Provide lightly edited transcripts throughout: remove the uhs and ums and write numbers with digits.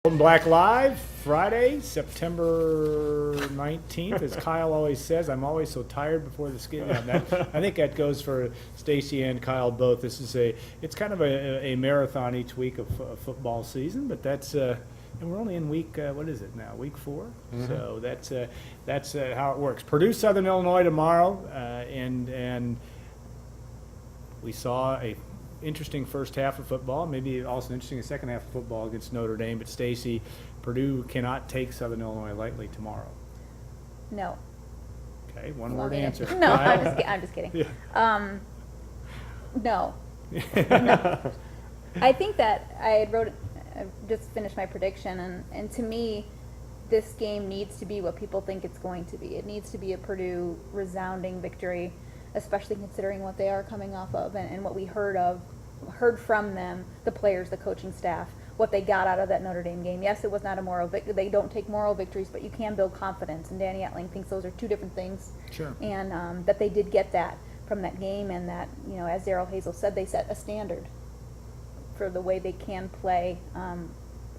Golden Black Live, Friday, September 19th. As Kyle always says, I'm always so tired before this game. I think that goes for Stacy and Kyle both. It's kind of a marathon each week of football season, but and we're only in week, what is it now, week 4? Mm-hmm. So that's how it works. Purdue Southern Illinois tomorrow, and we saw a interesting first half of football, maybe also interesting second half of football against Notre Dame. But Stacy, Purdue cannot take Southern Illinois lightly tomorrow. No. Okay, one word answer. No, I'm just kidding. Yeah. No. No. I think that I just finished my prediction, and to me, this game needs to be what people think it's going to be. It needs to be a Purdue resounding victory, especially considering what they are coming off of and what we heard from them, the players, the coaching staff, what they got out of that Notre Dame game. Yes, it was not a moral victory. They don't take moral victories, but you can build confidence, and Danny Etling thinks those are two different things. Sure. And that they did get that from that game, and that, as Daryl Hazel said, they set a standard for the way they can play,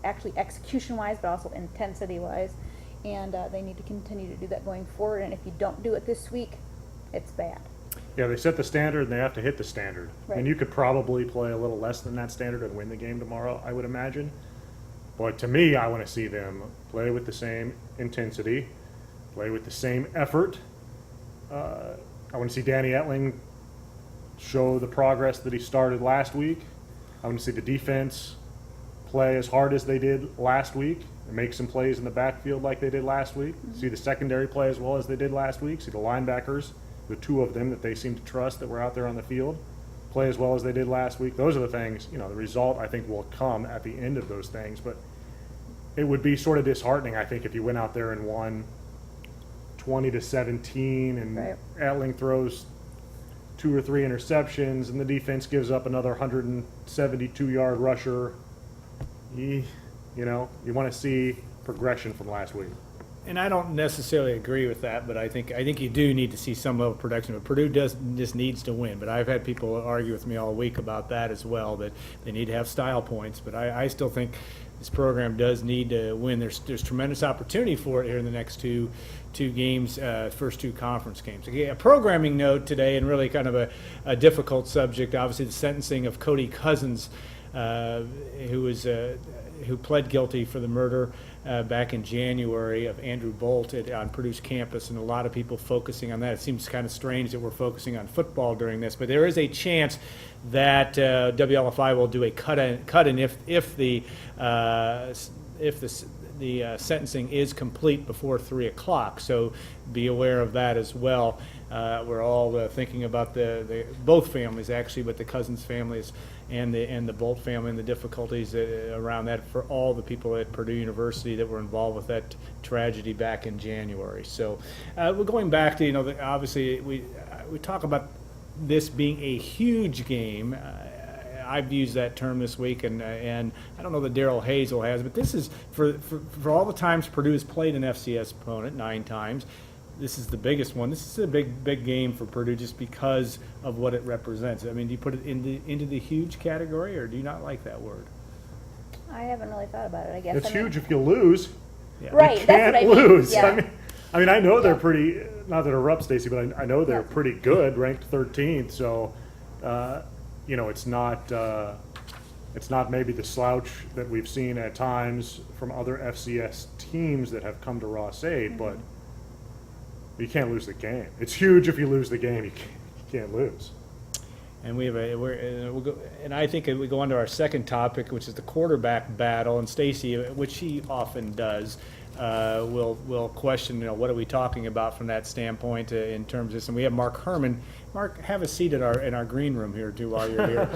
actually execution-wise, but also intensity-wise, and they need to continue to do that going forward, and if you don't do it this week, it's bad. Yeah, they set the standard and they have to hit the standard. Right. And you could probably play a little less than that standard and win the game tomorrow, I would imagine. But to me, I want to see them play with the same intensity, play with the same effort. I want to see Danny Etling show the progress that he started last week. I want to see the defense play as hard as they did last week and make some plays in the backfield like they did last week. Mm-hmm. See the secondary play as well as they did last week. See the linebackers, the two of them that they seem to trust that were out there on the field, play as well as they did last week. Those are the things, the result I think will come at the end of those things. But it would be sort of disheartening, I think, if you went out there and won 20-17 and right. Etling throws 2 or 3 interceptions and the defense gives up another 172-yard rusher. You want to see progression from last week. And I don't necessarily agree with that, but I think you do need to see some level of production. But Purdue just needs to win. But I've had people argue with me all week about that as well, that they need to have style points. But I still think this program does need to win. There's tremendous opportunity for it here in the next two games, first 2 conference games. Okay, a programming note today, and really kind of a difficult subject. Obviously, the sentencing of Cody Cousins, who pled guilty for the murder back in January of Andrew Bolt on Purdue's campus, and a lot of people focusing on that. It seems kind of strange that we're focusing on football during this, but there is a chance that WLFI will do a cut-in if the sentencing is complete before 3 o'clock. So be aware of that as well. We're all thinking about both families actually, but the Cousins families and the Bolt family and the difficulties around that for all the people at Purdue University that were involved with that tragedy back in January. So we're going back to obviously we talk about this being a huge game. I've used that term this week, and I don't know that Daryl Hazel has, but this is for all the times Purdue has played an FCS opponent 9 times. This is the biggest one. This is a big game for Purdue just because of what it represents. I mean, do you put it into the huge category, or do you not like that word? I haven't really thought about it. I guess it's huge if you lose. Yeah. Right, you that's can't what I mean. lose. Yeah. I mean, I know they're pretty. Not that they're up, Stacy, but I know they're pretty good, ranked 13th. So, it's not maybe the slouch that we've seen at times from other FCS teams that have come to Ross-Ade, but you can't lose the game. It's huge if you lose the game. You can't lose. And we'll go, and I think we go on to our second topic, which is the quarterback battle. And Stacy, which she often does, will question, what are we talking about from that standpoint in terms of this. And we have Mark Herman. Mark, have a seat in our green room here too while you're here.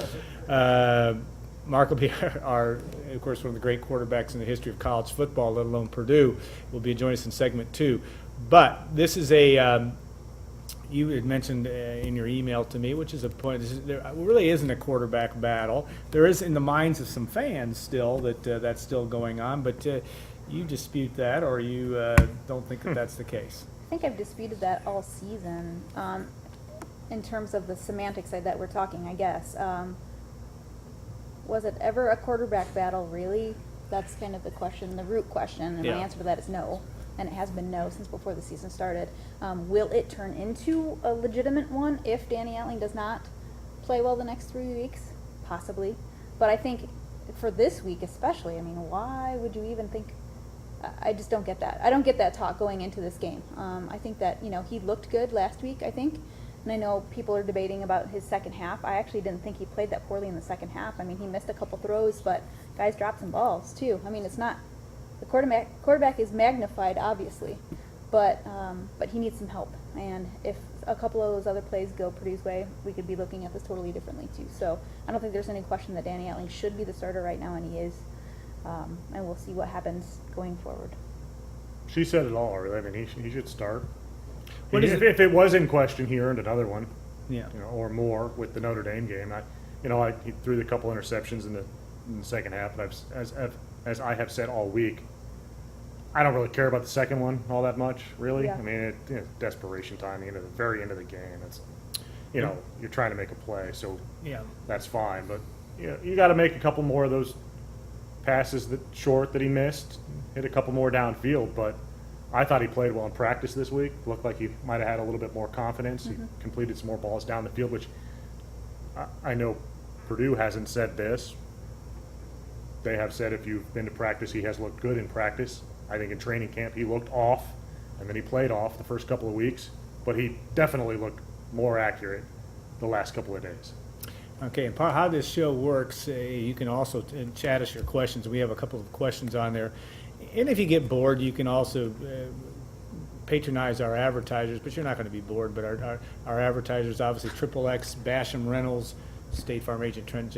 Mark will be of course, one of the great quarterbacks in the history of college football, let alone Purdue. Will be joining us in segment 2. But this is you had mentioned in your email to me, which is a point. There really isn't a quarterback battle. There is in the minds of some fans still that's still going on, but you dispute that, or you don't think that that's the case? I think I've disputed that all season in terms of the semantics that we're talking, I guess. Was it ever a quarterback battle, really? That's kind of the question, the root question, and Yeah. my answer to that is no. And it has been no since before the season started. Will it turn into a legitimate one if Danny Etling does not play well the next 3 weeks? Possibly. But I think for this week especially, I mean, why would you even think? I just don't get that. I don't get that talk going into this game. I think that, he looked good last week, I think. And I know people are debating about his second half. I actually didn't think he played that poorly in the second half. I mean, he missed a couple throws, but guys dropped some balls too. I mean, it's not the quarterback is magnified, obviously, but he needs some help. And if a couple of those other plays go Purdue's way, we could be looking at this totally differently too. So I don't think there's any question that Danny Etling should be the starter right now, and he is. And we'll see what happens going forward. She said it all, really. I mean, he should start. What is If it was in question, he earned another one, Yeah. or more with the Notre Dame game. He threw the couple interceptions in the second half, and as I have said all week, I don't really care about the second one all that much, really. Yeah. I mean, desperation time, the very end of the game. It's, you're trying to make a play, so Yeah. that's fine. But you got to make a couple more of those passes that he missed, hit a couple more downfield. But I thought he played well in practice this week. Looked like he might have had a little bit more confidence. He completed some more balls down the field, which I know Purdue hasn't said this. They have said if you've been to practice, he has looked good in practice. I think in training camp he looked off, and then he played off the first couple of weeks. But he definitely looked more accurate the last couple of days. Okay, and part how this show works, you can also chat us your questions. We have a couple of questions on there. And if you get bored, you can also patronize our advertisers, but you're not going to be bored. But our advertisers, obviously, Triple X, Basham Reynolds, State Farm Agent Trent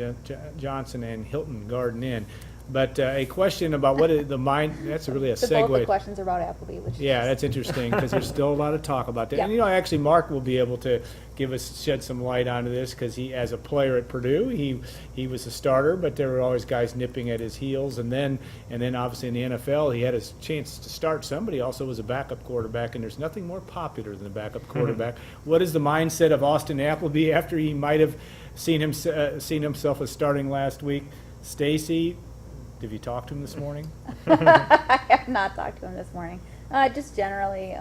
Johnson, and Hilton Garden Inn. But a question about what is the mind, that's really a Both the segue. questions are about Appleby, which Yeah, is that's interesting because there's still a lot of talk about that. Yeah. And actually, Mark will be able to shed some light onto this because he, as a player at Purdue, he was a starter, but there were always guys nipping at his heels. And then obviously in the NFL, he had his chance to start. Somebody also was a backup quarterback, and there's nothing more popular than a backup quarterback. What is the mindset of Austin Appleby after he might have seen himself as starting last week? Stacy, have you talked to him this morning? I have not talked to him this morning. Just generally,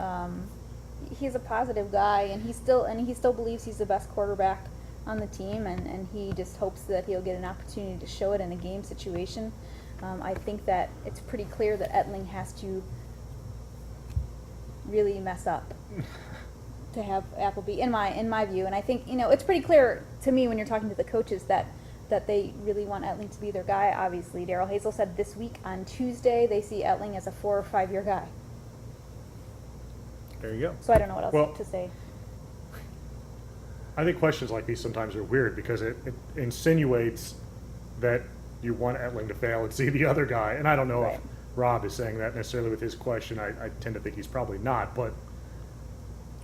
he's a positive guy, and he still believes he's the best quarterback on the team, and he just hopes that he'll get an opportunity to show it in a game situation. I think that it's pretty clear that Etling has to really mess up to have Appleby, in my view. And I think it's pretty clear to me when you're talking to the coaches that they really want Etling to be their guy. Obviously, Darrell Hazel said this week on Tuesday they see Etling as a 4 or 5 year guy. There you go. So I don't know what else Well, to say. I think questions like these sometimes are weird because it insinuates that you want Etling to fail and see the other guy. And I don't know Right. if Rob is saying that necessarily with his question. I tend to think he's probably not. But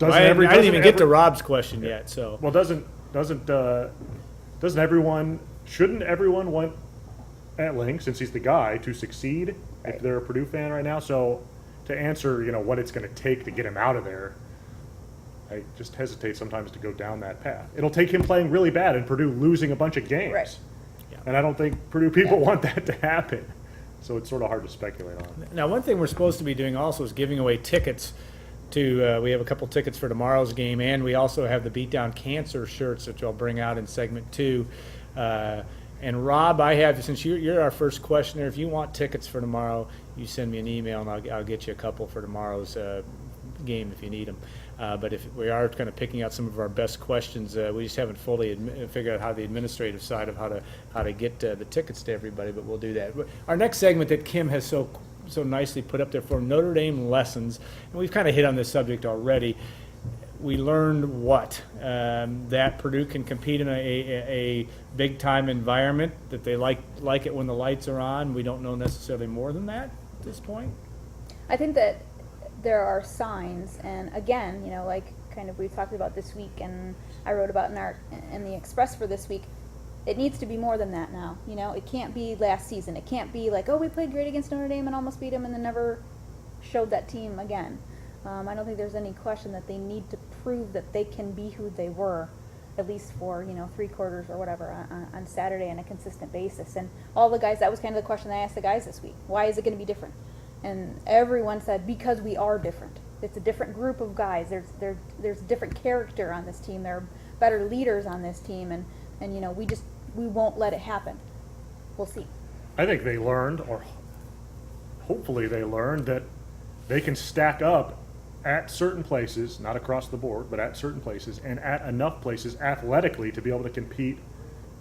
I didn't even get to Rob's question yet. So Well, shouldn't everyone want Etling, since he's the guy, to succeed Right. if they're a Purdue fan right now? So to answer, what it's going to take to get him out of there, I just hesitate sometimes to go down that path. It'll take him playing really bad and Purdue losing a bunch of games. Right. Yeah. And I don't think Purdue people Yeah. want that to happen. So it's sort of hard to speculate on. now, one thing we're supposed to be doing also is giving away tickets to. We have a couple tickets for tomorrow's game, and we also have the Beatdown Cancer shirts, which I'll bring out in segment 2. And Rob, since you're our first questioner, if you want tickets for tomorrow, you send me an email and I'll get you a couple for tomorrow's game if you need them. But if we are kind of picking out some of our best questions, we just haven't fully figured out how the administrative side of how to get the tickets to everybody. But we'll do that. Our next segment that Kim has so nicely put up there for Notre Dame lessons, and we've kind of hit on this subject already. We learned that Purdue can compete in a big time environment, that they like it when the lights are on. We don't know necessarily more than that at this point. I think that there are signs, and again, like kind of we've talked about this week, and I wrote about in the Express for this week. It needs to be more than that now. It can't be last season. It can't be like, oh, we played great against Notre Dame and almost beat them, and then never showed that team again. I don't think there's any question that they need to prove that they can be who they were at least for, 3/4 or whatever on Saturday on a consistent basis. And all the guys, that was kind of the question I asked the guys this week. Why is it going to be different? And everyone said, because we are different. It's a different group of guys. There's different character on this team. There are better leaders on this team, and we won't let it happen. We'll see. I think they learned, or hopefully they learned, that they can stack up at certain places, not across the board, but at certain places, and at enough places athletically to be able to compete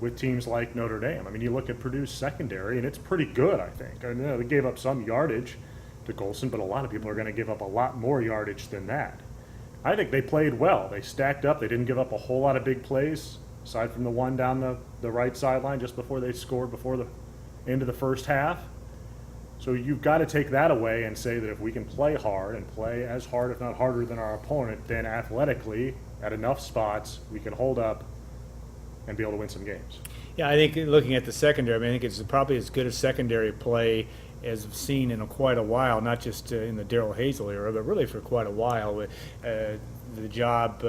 with teams like Notre Dame. I mean, you look at Purdue's secondary, and it's pretty good, I think. I know they gave up some yardage to Golson, but a lot of people are going to give up a lot more yardage than that. I think they played well. They stacked up. They didn't give up a whole lot of big plays, aside from the one down the right sideline just before they scored before the end of the first half. So you've got to take that away and say that if we can play hard and play as hard, if not harder than our opponent, then athletically, at enough spots, we can hold up and be able to win some games. Yeah, I think looking at the secondary, I think it's probably as good a secondary play as I've seen in quite a while, not just in the Darrell Hazel era, but really for quite a while. The job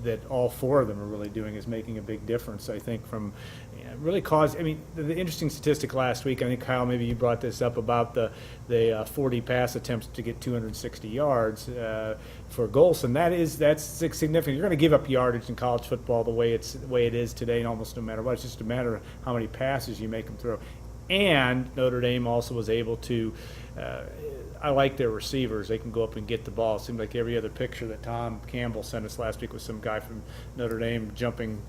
that all four of them are really doing is making a big difference, I think, from really caused. I mean, the interesting statistic last week, I think, Kyle, maybe you brought this up about the 40 pass attempts to get 260 yards for Golson. That's significant. You're going to give up yardage in college football the way it is today, and almost no matter what. It's just a matter of how many passes you make them throw. And Notre Dame also was able to, I like their receivers. They can go up and get the ball. It seemed like every other picture that Tom Campbell sent us last week was some guy from Notre Dame jumping,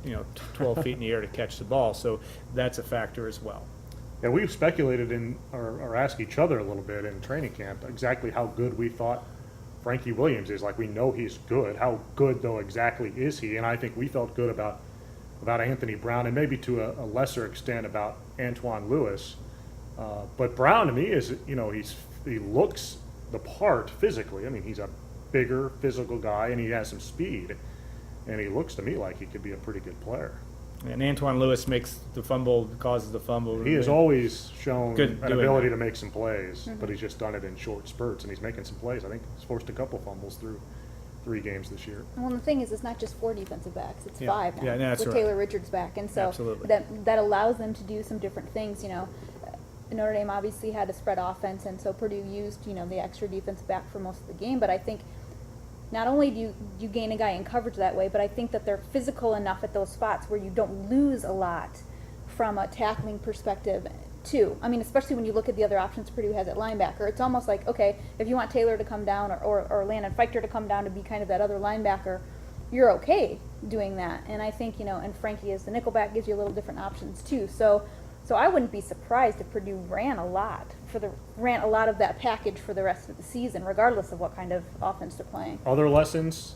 12 feet in the air to catch the ball. So that's a factor as well. Yeah, we've speculated or asked each other a little bit in training camp exactly how good we thought Frankie Williams is. Like, we know he's good. How good, though, exactly is he? And I think we felt good about Anthony Brown, and maybe to a lesser extent about Antoine Lewis. But Brown, to me, is, he looks the part physically. I mean, he's a bigger physical guy, and he has some speed. And he looks to me like he could be a pretty good player. And Antoine Lewis causes the fumble. He has always shown Good an doing ability that. to make some plays, but he's just done it in short spurts, and he's making some plays. I think he's forced a couple fumbles through 3 games this year. Well, the thing is, it's not just 4 defensive backs; it's Yeah. 5 now Yeah, that's with right. Taylor Richards back, and so Absolutely. that allows them to do some different things. Notre Dame obviously had a spread offense, and so Purdue used the extra defensive back for most of the game. But I think not only do you gain a guy in coverage that way, but I think that they're physical enough at those spots where you don't lose a lot from a tackling perspective too. I mean, especially when you look at the other options Purdue has at linebacker. It's almost like, okay, if you want Taylor to come down or Landon Feichter to come down to be kind of that other linebacker, you're okay doing that. And I think, and Frankie as the nickelback gives you a little different options too. So I wouldn't be surprised if Purdue ran a lot of that package for the rest of the season, regardless of what kind of offense they're playing. Other lessons,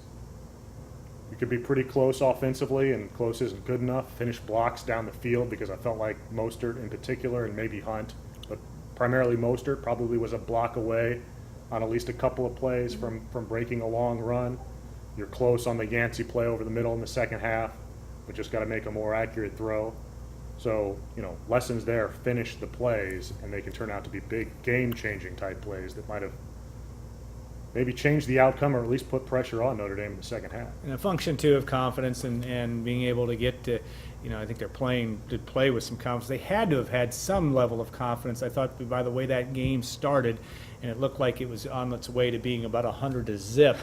we could be pretty close offensively, and close isn't good enough. Finish blocks down the field, because I felt like Mostert in particular, and maybe Hunt, but primarily Mostert probably was a block away on at least a couple of plays from breaking a long run. You're close on the Yancey play over the middle in the second half, but just got to make a more accurate throw. So, lessons there, finish the plays, and they can turn out to be big game-changing type plays that might have maybe changed the outcome, or at least put pressure on Notre Dame in the second half. And a function, too, of confidence and being able to get to, I think to play with some confidence. They had to have had some level of confidence. I thought by the way that game started, and it looked like it was on its way to being about 100-0.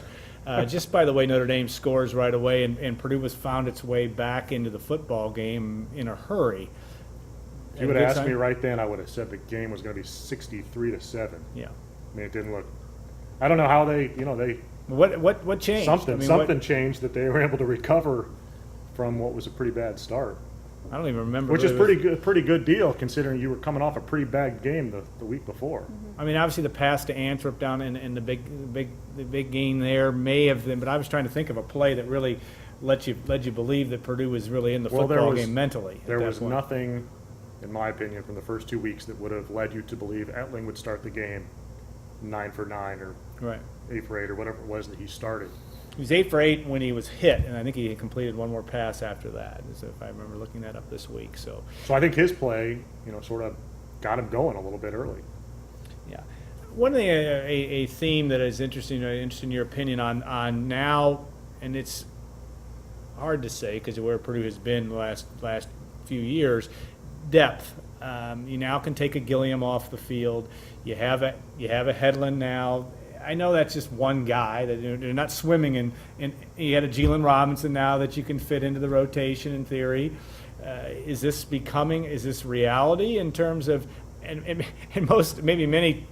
Just by the way Notre Dame scores right away, and Purdue found its way back into the football game in a hurry. If you would have asked me right then, I would have said the game was going to be 63-7. Yeah. I mean, it didn't look. I don't know how they What changed? Something changed that they were able to recover from what was a pretty bad start. I don't even remember. Which is pretty good deal, considering you were coming off a pretty bad game the week before. I mean, obviously the pass to Anthrop down in the big gain there may have been, but I was trying to think of a play that really led you believe that Purdue was really in the football game mentally. There was nothing, in my opinion, from the first 2 weeks that would have led you to believe Etling would start the game 9 for 9 or Right. 8 for 8 or whatever it was that he started. He was 8 for 8 when he was hit, and I think he had completed one more pass after that, as if I remember looking that up this week. So I think his play, sort of got him going a little bit early. yeah, one of the a theme that is interesting in your opinion on now, and it's hard to say because of where Purdue has been the last few years. Depth. You now can take a Gilliam off the field. You have a Headland now. I know that's just one guy. That they're not swimming in. You had a Jalen Robinson now that you can fit into the rotation in theory. Is this reality in terms of and many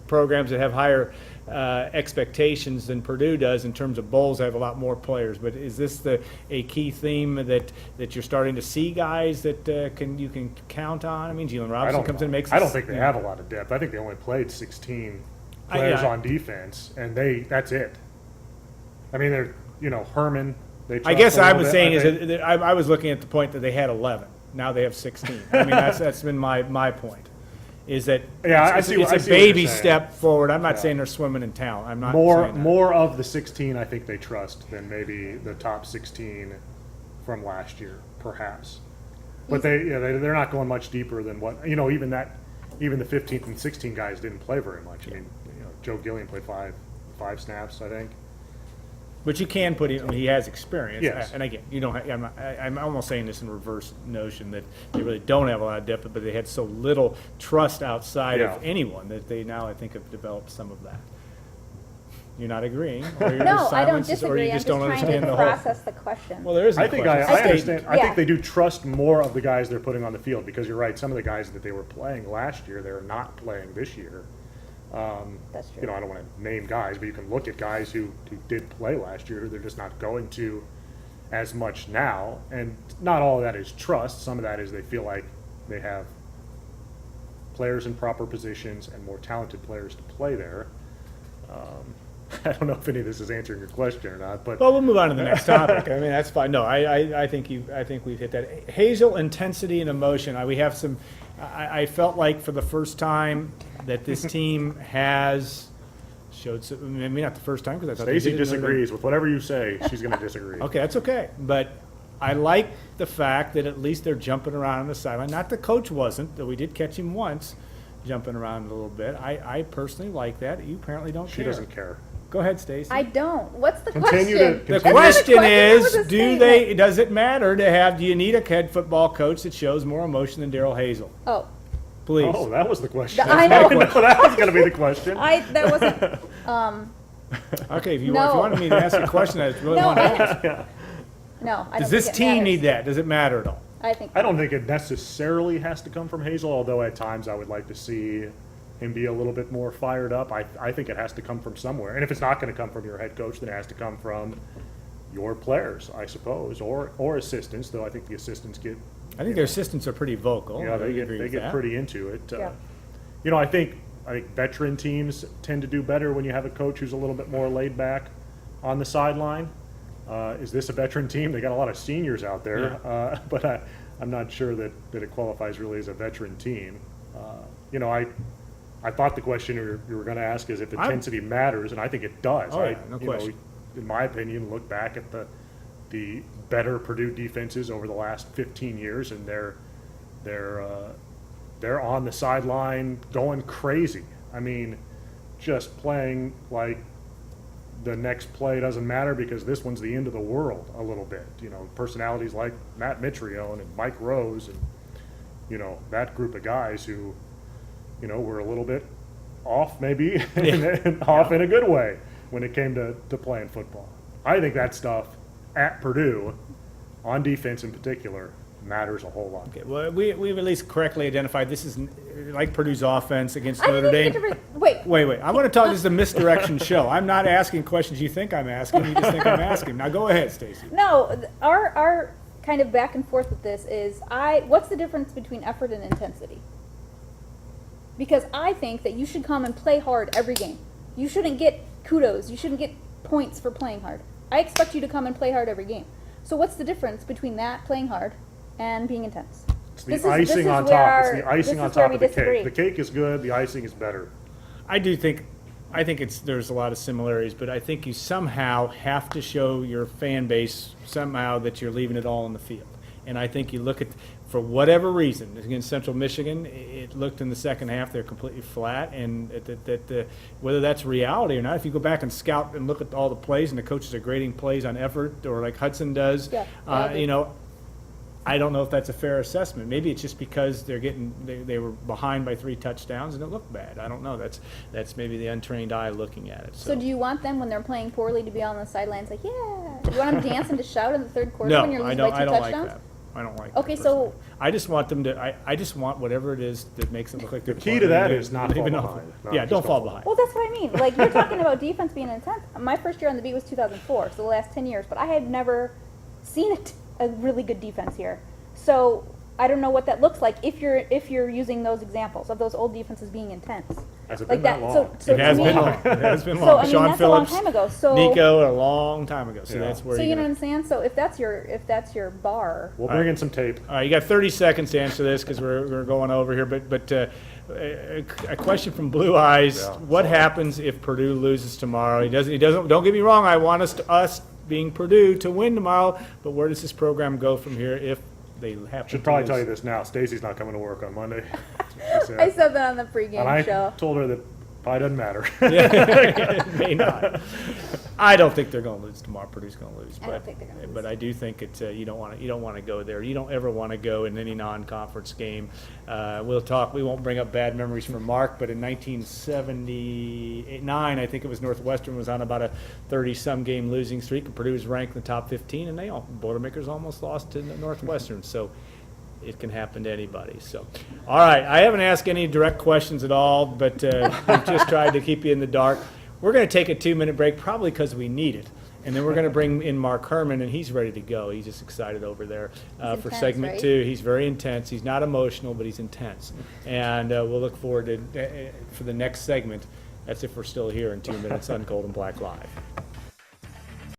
programs that have higher expectations than Purdue does in terms of bowls have a lot more players. But is this a key theme that you're starting to see guys that you can count on? I mean, Jalen Robinson comes in and makes. I don't think they have a lot of depth. I think they only played 16 players on defense, and that's it. I mean, they're Herman. I guess I was saying I was looking at the point that they had 11. Now they have 16. I mean, that's been my point. Is that it's a baby step forward. I'm not saying they're swimming in talent. I'm not saying that. More of the 16 I think they trust than maybe the top 16 from last year, perhaps. But they're not going much deeper than what even the 15th and 16 guys didn't play very much. I mean, Joe Gilliam played five snaps, I think. But you can put him. He has experience. Yes. And again, you don't. I'm almost saying this in reverse notion that they really don't have a lot of depth, but they had so little trust outside of anyone that they now, I think, have developed some of that. You're not agreeing? Or you're No, just I don't silences, or disagree. you I'm just just don't trying understand to the whole. process the question. Well, there is. No I think question. I understand. I Yeah. think they do trust more of the guys they're putting on the field because you're right. Some of the guys that they were playing last year, they're not playing this year. That's true. I don't want to name guys, but you can look at guys who did play last year. They're just not going to as much now. And not all of that is trust. Some of that is they feel like they have players in proper positions and more talented players to play there. I don't know if any of this is answering your question or not, but Well, we'll move on to the next topic. I mean, that's fine. No, I think we've hit that. Hazel, intensity and emotion. We have some. I felt like for the first time that this team has showed some, maybe not the first time because I thought they Stacy did it in Notre Dame. disagrees with whatever you say. She's going to disagree. Okay, that's okay. But I like the fact that at least they're jumping around on the sideline. Not the coach wasn't, though we did catch him once jumping around a little bit. I personally like that. You apparently don't care. She doesn't care. Go ahead, Stacy. I don't. What's the Continue question? to- The That's not a question question, that is, was a do statement. does it matter to have, do you need a head football coach that shows more emotion than Daryl Hazel? Oh, Please. Oh, that was the question. I know. That was going to be the question. that wasn't. Okay, if you No. wanted me to ask a question, I really No, want to ask. No, I don't Does this think it team matters. need that? Does it matter at all? I think. I don't think it necessarily has to come from Hazel, although at times I would like to see him be a little bit more fired up. I think it has to come from somewhere. And if it's not going to come from your head coach, then it has to come from your players, I suppose, or assistants, though I think the assistants get, I think their assistants are pretty vocal. they I agree get with that. pretty into it. Yeah. I think veteran teams tend to do better when you have a coach who's a little bit more laid back on the sideline. Is this a veteran team? They got a lot of seniors out there, but I'm not sure that it qualifies really as a veteran team. I thought the question you were going to ask is if intensity matters, and I think it does. Oh, yeah, no question. In my opinion, look back at the better Purdue defenses over the last 15 years, and they're on the sideline going crazy. I mean, just playing like the next play doesn't matter because this one's the end of the world a little bit. Personalities like Matt Mitrione and Mike Rose and, that group of guys who, were a little bit off maybe, and off in a good way when it came to playing football. I think that stuff at Purdue, on defense in particular, matters a whole lot. Okay, well, we've at least correctly identified this is like Purdue's offense against I Notre didn't Dame. get to wait. Wait. I want to talk. This is a misdirection show. I'm not asking questions you think I'm asking. You just think I'm asking. Now go ahead, Stacy. No, our kind of back and forth with this is what's the difference between effort and intensity? Because I think that you should come and play hard every game. You shouldn't get kudos. You shouldn't get points for playing hard. I expect you to come and play hard every game. So what's the difference between that, playing hard, and being intense? It's the icing on top. It's the icing on top of the cake. The cake is good. The icing is better. I think there's a lot of similarities, but I think you somehow have to show your fan base somehow that you're leaving it all on the field. And I think you look at for whatever reason, against Central Michigan, it looked in the second half they're completely flat, and whether that's reality or not, if you go back and scout and look at all the plays and the coaches are grading plays on effort, or like Hudson does, Yeah, I agree. you know, I don't know if that's a fair assessment. Maybe it's just because they were behind by 3 touchdowns and it looked bad. I don't know. That's maybe the untrained eye looking at it. So do you want them when they're playing poorly to be on the sidelines like, yeah? You want them dancing to shout in the third quarter No, when you're I losing don't. by 2 I don't like touchdowns? that. I don't like. Okay, that so- personally. I just want them to. I just want whatever it is that makes it look like they're. The key to that is not fall leaving off. behind. No, Yeah, just don't fall behind. Well, that's what I mean. Like, you're talking about defense being intense. My first year on the beat was 2004, so the last 10 years, but I had never seen a really good defense here. So I don't know what that looks like if you're using those examples of those old defenses being intense. Has it Like been that that. long? So It has to been me, long. It has been long. So I mean, Sean that's a long Phillips, time ago. So Nico, a long time ago. So Yeah. that's where So you you know what I'm saying? So if that's your bar, We'll bring in some tape. All right, you got 30 seconds to answer this because we're going over here. But a question from Blue Eyes: Yeah, what sorry. happens if Purdue loses tomorrow? He doesn't. Don't get me wrong. I want us being Purdue to win tomorrow. But where does this program go from here if they happen? Should to probably lose? tell you this now. Stacy's not coming to work on Monday. She said. I said that on the And pregame I show. told her that probably doesn't matter. It may not. I don't think they're going to lose tomorrow. Purdue's going to lose. I don't think they're gonna lose. But I do think it's you don't want to go there. You don't ever want to go in any non-conference game. We'll talk. We won't bring up bad memories from Mark, but in 1979, I think it was Northwestern was on about a 30-some game losing streak, and Purdue was ranked in the top 15, and Boilermakers almost lost to Northwestern. So. It can happen to anybody. So, all right. I haven't asked any direct questions at all, but we've just tried to keep you in the dark. We're going to take a 2-minute break, probably because we need it, and then we're going to bring in Mark Herman, and he's ready to go. He's just excited over there He's for intense, segment right? 2. He's very intense. He's not emotional, but he's intense, and we'll look forward to for the next segment. That's if we're still here in 2 minutes on Gold and Black Live.